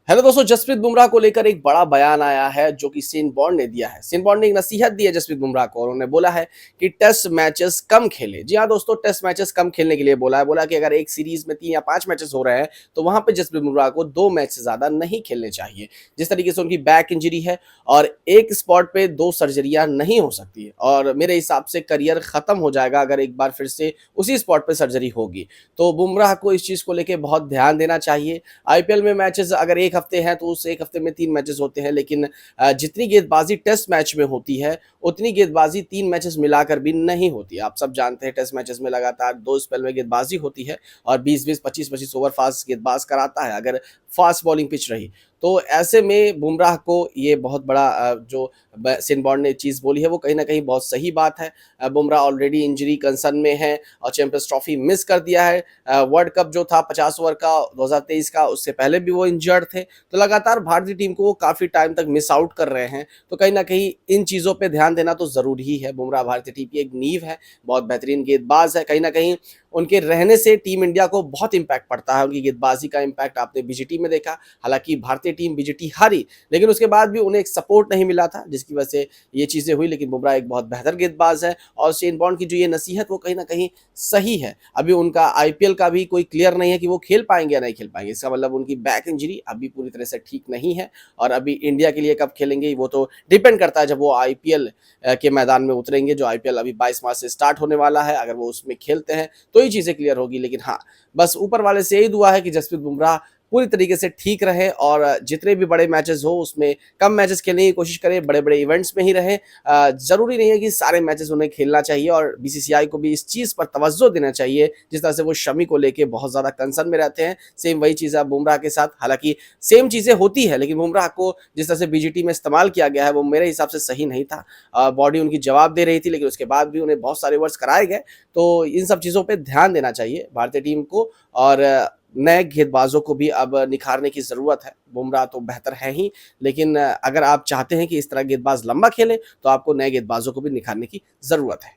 Hello दोस्तों, जसप्रीत बुमराह को लेकर एक बड़ा बयान आया है जो कि शेन वॉर्न ने दिया है। शेन वॉर्न ने एक नसीहत दी है जसप्रीत बुमराह को और उन्होंने बोला है कि टेस्ट मैचेस कम खेले। जी हाँ दोस्तों, टेस्ट मैचेस कम खेलने के लिए बोला है। बोला कि अगर एक सीरीज में 3 या 5 मैचेस हो रहे हैं तो वहां पे जसप्रीत बुमराह को 2 मैच से ज्यादा नहीं खेलने चाहिए। जिस तरीके से उनकी बैक इंजरी है और एक स्पॉट पे 2 सर्जरियां नहीं हो सकती है और मेरे हिसाब से करियर खत्म हो जाएगा अगर एक बार फिर से उसी स्पॉट पे सर्जरी होगी। तो बुमराह को इस चीज को लेकर बहुत ध्यान देना चाहिए। आईपीएल में मैचेस अगर एक हफ्ते हैं तो उस एक हफ्ते में 3 मैचेस होते हैं, लेकिन जितनी गेंदबाजी टेस्ट मैच में होती है उतनी गेंदबाजी 3 मैचेस मिलाकर भी नहीं होती। आप सब जानते हैं टेस्ट मैचेस में लगातार 2 स्पेल में गेंदबाजी होती है और 20-20 25-25 ओवर फास्ट गेंदबाज कराता है अगर फास्ट बॉलिंग पिच रही। तो ऐसे में बुमराह को ये बहुत बड़ा जो शेन वॉर्न ने चीज़ बोली है वो कहीं ना कहीं बहुत सही बात है। बुमराह ऑलरेडी इंजरी कंसर्न में है और चैंपियंस ट्रॉफी मिस कर दिया है। वर्ल्ड कप जो था 50 ओवर का 2023 का, उससे पहले भी वो इंजर्ड थे। तो लगातार भारतीय टीम को वो काफ़ी टाइम तक मिस आउट कर रहे हैं। तो कहीं ना कहीं इन चीज़ों पे ध्यान देना तो ज़रूरी ही है। बुमराह भारतीय टीम की एक नींव है, बहुत बेहतरीन गेंदबाज है। कहीं ना कहीं उनके रहने से टीम इंडिया को बहुत इंपैक्ट पड़ता है। उनकी गेंदबाजी का इंपैक्ट आपने बीजीटी में देखा। हालांकि भारतीय टीम बीजीटी हारी, लेकिन उसके बाद भी उन्हें एक सपोर्ट नहीं मिला था जिसकी वजह से ये चीज़ें हुई। लेकिन बुमराह एक बहुत बेहतर गेंदबाज है और शेन वॉर्न की जो ये नसीहत वो कहीं ना कहीं सही है। अभी उनका आईपीएल का भी कोई क्लियर नहीं है कि वो खेल पाएंगे या नहीं खेल पाएंगे। इसका मतलब उनकी बैक इंजरी अभी पूरी तरह से ठीक नहीं है और अभी इंडिया के लिए कब खेलेंगे वो तो डिपेंड करता है जब वो आईपीएल के मैदान में उतरेंगे। जो आईपीएल अभी 22 मार्च से स्टार्ट होने वाला है, अगर वो उसमें खेलते हैं तो ही चीज़ें क्लियर होगी। लेकिन हाँ, बस ऊपर वाले से यही दुआ है कि जसप्रीत बुमराह पूरी तरीके से ठीक रहे और जितने भी बड़े मैचेस हो उसमें कम मैचेस खेलने की कोशिश करें, बड़े बड़े इवेंट्स में ही रहे। जरूरी नहीं है कि सारे मैचेस उन्हें खेलना चाहिए और बीसीसीआई को भी इस चीज़ पर तवज्जो देना चाहिए जिस तरह से वो शमी को लेके बहुत ज़्यादा कंसर्न में रहते हैं। सेम वही चीज़ है बुमराह के साथ। हालांकि सेम चीज़ें होती है लेकिन बुमराह को जिस तरह से बीजीटी में इस्तेमाल किया गया है वो मेरे हिसाब से सही नहीं था। बॉडी उनकी जवाब दे रही थी लेकिन उसके बाद भी उन्हें बहुत सारे ओवर्स कराए गए। तो इन सब चीज़ों पर ध्यान देना चाहिए भारतीय टीम को और नए गेंदबाजों को भी अब निखारने की ज़रूरत है। बुमराह तो बेहतर है ही, लेकिन अगर आप चाहते हैं कि इस तरह गेंदबाज लंबा खेले तो आपको नए गेंदबाजों को भी निखारने की ज़रूरत है।